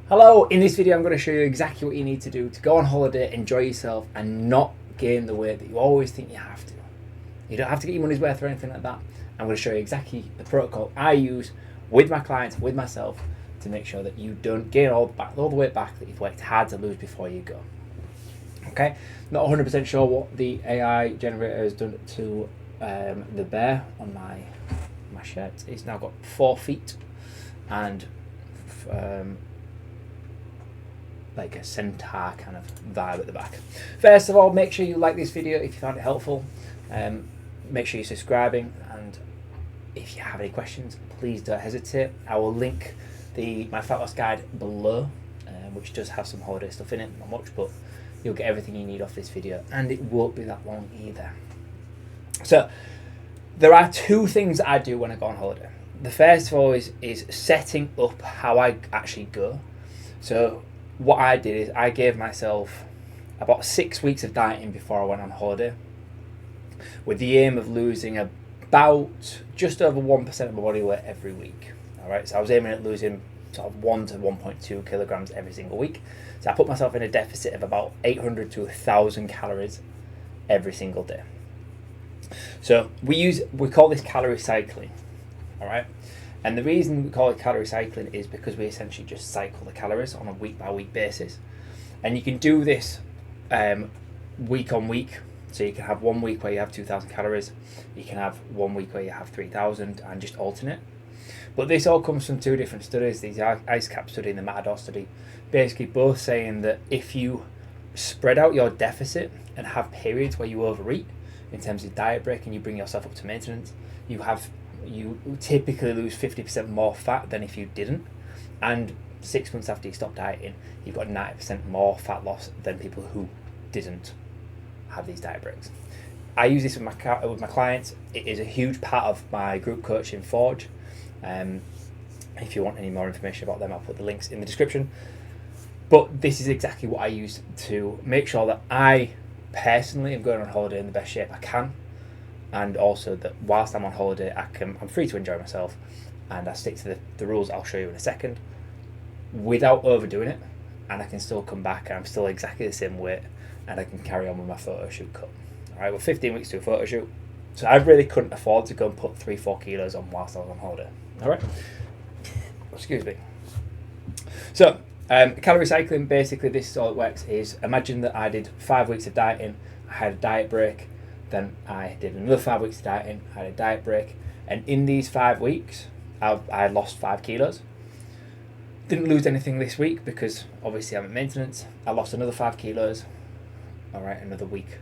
Hello, in this video I'm going to show you exactly what you need to do to go on holiday, enjoy yourself and not gain the weight that you always think you have to. You don't have to get your money's worth or anything like that. I'm going to show you exactly the protocol I use with my clients, with myself, to make sure that you don't gain all the weight back that you've worked hard to lose before you go. Okay, not 100% sure what the AI generator has done to the bear on my shirt. It's now got 4 feet and like a centaur kind of vibe at the back. First of all, make sure you like this video if you found it helpful. Make sure you're subscribing, and if you have any questions, please don't hesitate. I will link my fat loss guide below, which does have some holiday stuff in it, not much, but you'll get everything you need off this video, and it won't be that long either. So there are 2 things that I do when I go on holiday. The first of all is setting up how I actually go. So what I did is I gave myself about 6 weeks of dieting before I went on holiday, with the aim of losing about just over 1% of my body weight every week. All right, so I was aiming at losing sort of 1 to 1.2 kilograms every single week. So I put myself in a deficit of about 800 to 1,000 calories every single day. So we call this calorie cycling. All right. And the reason we call it calorie cycling is because we essentially just cycle the calories on a week by week basis. And you can do this week on week. So you can have 1 week where you have 2,000 calories. You can have 1 week where you have 3,000 and just alternate. But this all comes from 2 different studies, the IceCap study and the Matador study, basically both saying that if you spread out your deficit and have periods where you overeat in terms of diet break and you bring yourself up to maintenance, you typically lose 50% more fat than if you didn't, and 6 months after you stop dieting you've got 90% more fat loss than people who didn't have these diet breaks. I use this with my clients. It is a huge part of my group coaching Forge. If you want any more information about them, I'll put the links in the description. But this is exactly what I use to make sure that I personally am going on holiday in the best shape I can, and also that whilst I'm on holiday I'm free to enjoy myself, and I stick to the rules I'll show you in a second without overdoing it, and I can still come back and I'm still exactly the same weight and I can carry on with my photo shoot cut. Alright, we're 15 weeks to a photo shoot, so I really couldn't afford to go and put 3-4 kilos on whilst I was on holiday. Alright, excuse me. So calorie cycling, basically this is all it works is, imagine that I did 5 weeks of dieting, I had a diet break, then I did another 5 weeks of dieting, I had a diet break, and in these 5 weeks I lost 5 kilos. Didn't lose anything this week because obviously I'm at maintenance. I lost another 5 kilos. Alright, another week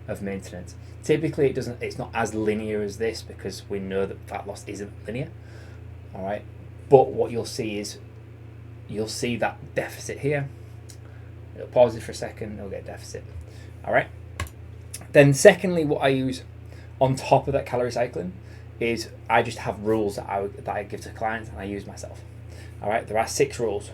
of maintenance. Typically it's not as linear as this because we know that fat loss isn't linear. Alright, but what you'll see is you'll see that deficit here. It'll pause it for a second, it'll get a deficit. Alright. Then secondly, what I use on top of that calorie cycling is I just have rules that I give to clients and I use myself. Alright, there are 6 rules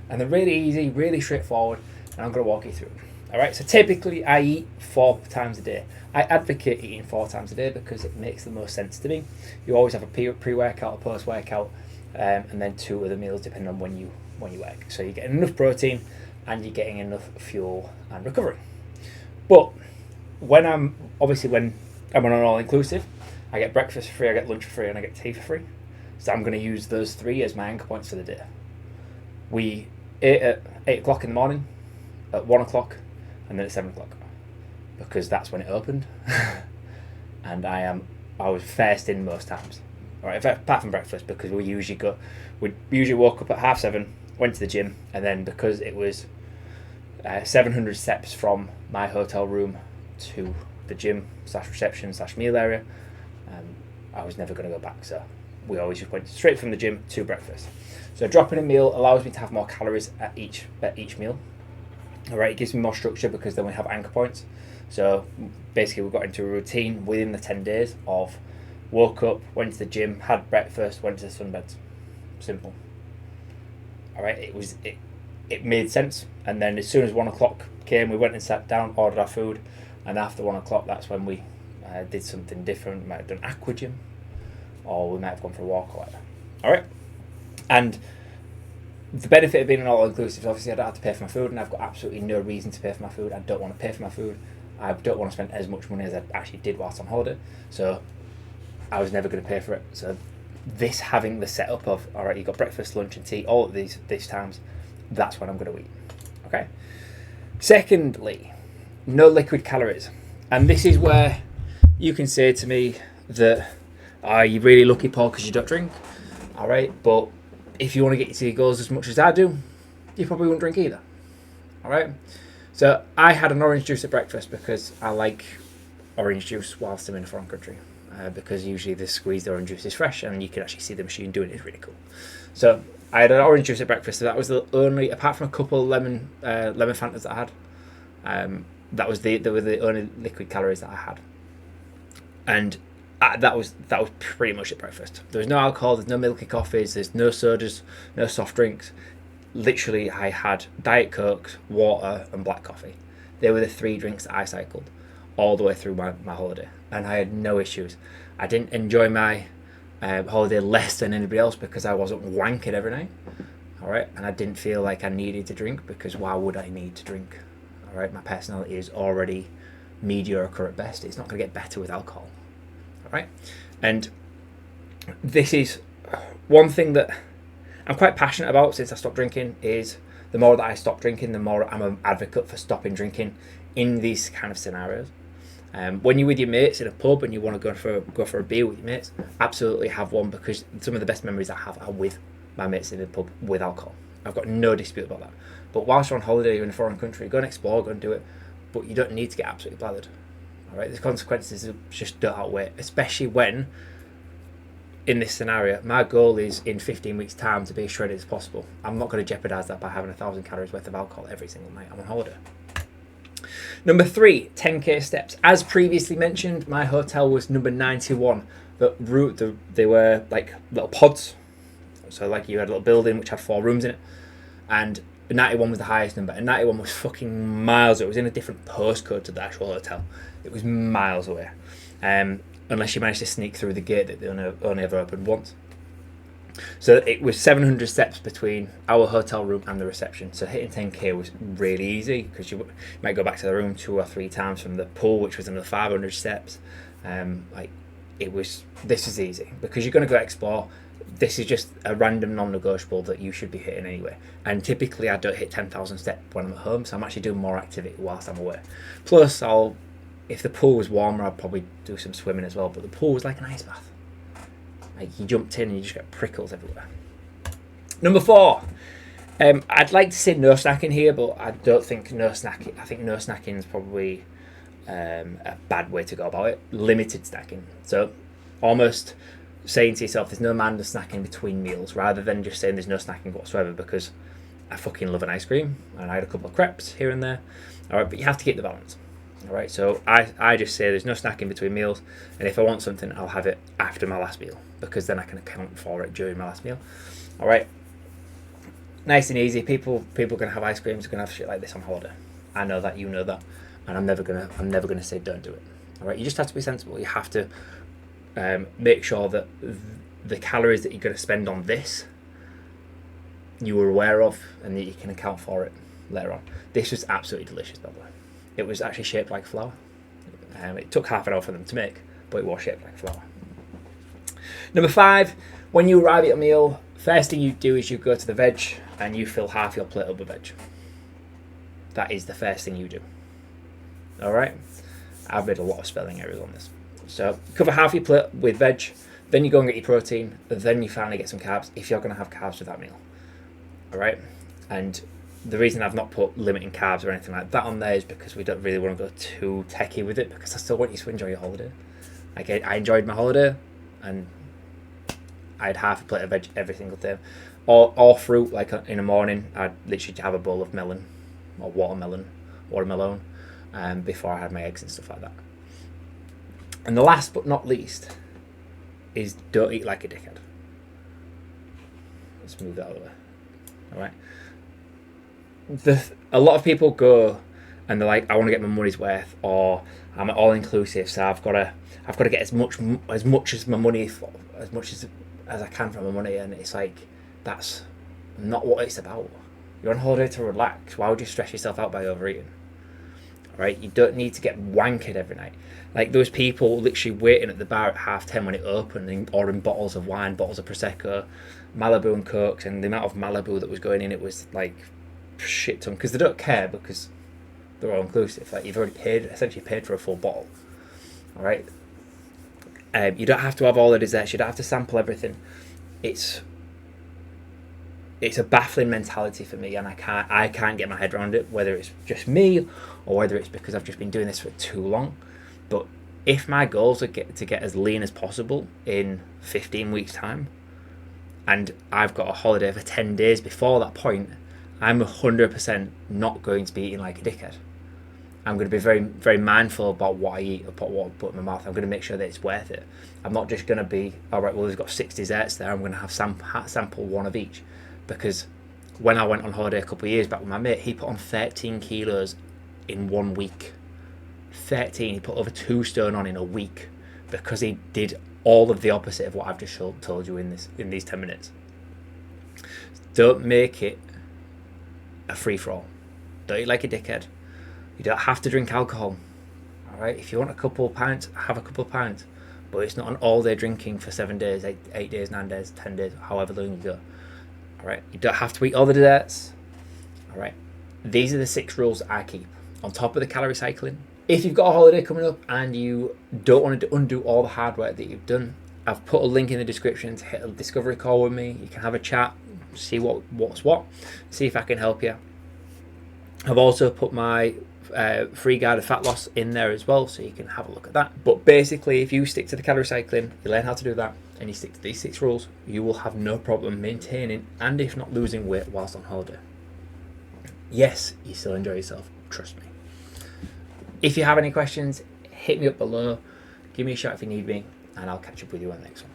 and they're really easy, really straightforward, and I'm going to walk you through them. Alright, so typically I eat 4 times a day. I advocate eating 4 times a day because it makes the most sense to me. You always have a pre-workout, a post-workout, and then 2 other meals depending on when you work. So you're getting enough protein and you're getting enough fuel and recovery. But when I'm on an all-inclusive, I get breakfast for free, I get lunch for free, and I get tea for free. So I'm going to use those 3 as my anchor points for the day. We ate at 8 o'clock in the morning, at 1 o'clock, and then at 7 o'clock, because that's when it opened. And I was first in most times. All right, apart from breakfast, because we usually woke up at 7:30, went to the gym, and then because it was 700 steps from my hotel room to the gym / reception / meal area, I was never going to go back, so we always just went straight from the gym to breakfast. So dropping a meal allows me to have more calories at each meal. All right, it gives me more structure because then we have anchor points. So basically we got into a routine within the 10 days of woke up, went to the gym, had breakfast, went to the sunbeds. Simple. All right, it made sense. And then as soon as 1 o'clock came, we went and sat down, ordered our food, and after 1 o'clock, that's when we did something different. We might have done aqua gym, or we might have gone for a walk or whatever. All right, and The benefit of being an all-inclusive is obviously I don't have to pay for my food, and I've got absolutely no reason to pay for my food. I don't want to pay for my food. I don't want to spend as much money as I actually did whilst on holiday. So I was never going to pay for it. So this having the setup of, all right, you've got breakfast, lunch and tea all at these times, that's when I'm going to eat. Okay. Secondly, no liquid calories. And this is where you can say to me that, are you really lucky, Paul, because you don't drink? All right, but if you want to get to your goals as much as I do, you probably wouldn't drink either. All right. So I had an orange juice at breakfast because I like orange juice whilst I'm in a foreign country. Because usually the squeezed orange juice is fresh and you can actually see the machine doing it. It's really cool. So I had an orange juice at breakfast. So that was the only, apart from a couple of lemon Fantas that I had, that was they were the only liquid calories that I had. And that was pretty much at breakfast. There was no alcohol, there's no milky coffees, there's no sodas, no soft drinks. Literally, I had Diet Cokes, water, and black coffee. They were the 3 drinks that I cycled all the way through my holiday, and I had no issues. I didn't enjoy my holiday less than anybody else because I wasn't wanking every night. All right, and I didn't feel like I needed to drink because why would I need to drink? All right, my personality is already mediocre at best. It's not going to get better with alcohol. All right, and this is one thing that I'm quite passionate about since I stopped drinking. Is the more that I stop drinking, the more I'm an advocate for stopping drinking in these kind of scenarios. When you're with your mates in a pub and you want to go for a beer with your mates, absolutely have one, because some of the best memories I have are with my mates in a pub with alcohol. I've got no dispute about that. But whilst you're on holiday, you're in a foreign country, go and explore, go and do it, but you don't need to get absolutely blathered. All right, the consequences just don't outweigh, especially when, in this scenario, my goal is in 15 weeks' time to be as shredded as possible. I'm not going to jeopardise that by having 1,000 calories worth of alcohol every single night I'm on holiday. Number 3, 10k steps. As previously mentioned, my hotel was number 91. They were like little pods. So like you had a little building which had 4 rooms in it. And 91 was the highest number. And 91 was fucking miles. It was in a different postcode to the actual hotel. It was miles away. Unless you managed to sneak through the gate that they only ever opened once. So it was 700 steps between our hotel room and the reception. So hitting 10k was really easy because you might go back to the room 2 or 3 times from the pool, which was another 500 steps. This is easy because you're going to go explore. This is just a random non-negotiable that you should be hitting anyway. And typically I don't hit 10,000 steps when I'm at home, so I'm actually doing more activity whilst I'm away. Plus, if the pool was warmer, I'd probably do some swimming as well. But the pool was like an ice bath. Like you jumped in and you just get prickles everywhere. Number 4, I'd like to say no snacking here, but I don't think no snacking. I think no snacking is probably a bad way to go about it. Limited snacking. So almost saying to yourself, there's no mandatory snacking between meals, rather than just saying there's no snacking whatsoever, because I fucking love an ice cream and I had a couple of crepes here and there. All right, but you have to keep the balance. All right, so I just say there's no snacking between meals, and if I want something, I'll have it after my last meal, because then I can account for it during my last meal. All right, nice and easy. People can have ice creams, can have shit like this on holiday. I know that, you know that, and I'm never gonna say don't do it. All right, you just have to be sensible. You have to make sure that the calories that you're going to spend on this you were aware of, and that you can account for it later on. This was absolutely delicious, by the way. It was actually shaped like flour. It took half an hour for them to make, but it was shaped like flour. Number 5, when you arrive at your meal, first thing you do is you go to the veg and you fill half your plate up with veg. That is the first thing you do. All right? I've made a lot of spelling errors on this. So cover half your plate with veg, then you go and get your protein, then you finally get some carbs if you're going to have carbs with that meal. All right? And the reason I've not put limiting carbs or anything like that on there is because we don't really want to go too techie with it, because I still want you to enjoy your holiday. Like I enjoyed my holiday, and I had half a plate of veg every single day. Or fruit, like in the morning, I'd literally have a bowl of melon or watermelon before I had my eggs and stuff like that. And the last but not least is don't eat like a dickhead. Let's move that out of the way. All right. A lot of people go and they're like, I want to get my money's worth, or I'm all inclusive, so I've got to get as much as my money, as much as I can from my money, and it's like that's not what it's about. You're on holiday to relax. Why would you stress yourself out by overeating? Right? You don't need to get wankered every night. Like those people literally waiting at the bar at 10:30 when it opened and ordering bottles of wine, bottles of Prosecco, Malibu and Cokes, and the amount of Malibu that was going in, it was like shit ton, because they don't care, because they're all inclusive. Like you've already essentially paid for a full bottle. All right. You don't have to have all the desserts. You don't have to sample everything. It's a baffling mentality for me, and I can't get my head around it, whether it's just me or whether it's because I've just been doing this for too long. But if my goals are to get as lean as possible in 15 weeks time, and I've got a holiday for 10 days before that point, I'm 100% not going to be eating like a dickhead. I'm going to be very, very mindful about what I eat, about what I put in my mouth. I'm going to make sure that it's worth it. I'm not just going to be, all right, well, we've got 6 desserts there. I'm going to have sample one of each. Because when I went on holiday a couple of years back with my mate, he put on 13 kilos in 1 week. 13. He put over 2 stone on in a week because he did all of the opposite of what I've just told you in these 10 minutes. Don't make it a free-for-all. Don't eat like a dickhead. You don't have to drink alcohol. All right? If you want a couple of pints, have a couple of pints. But it's not an all-day drinking for 7 days, 8 days, 9 days, 10 days, however long you go. All right? You don't have to eat all the desserts. All right? These are the 6 rules I keep on top of the calorie cycling. If you've got a holiday coming up and you don't want to undo all the hard work that you've done, I've put a link in the description to hit a discovery call with me. You can have a chat, see what's what, see if I can help you. I've also put my free guide of fat loss in there as well, so you can have a look at that. But basically, if you stick to the calorie cycling, you learn how to do that, and you stick to these 6 rules, you will have no problem maintaining and if not losing weight whilst on holiday. Yes, you still enjoy yourself, trust me. If you have any questions, hit me up below, give me a shout if you need me, and I'll catch up with you on the next one.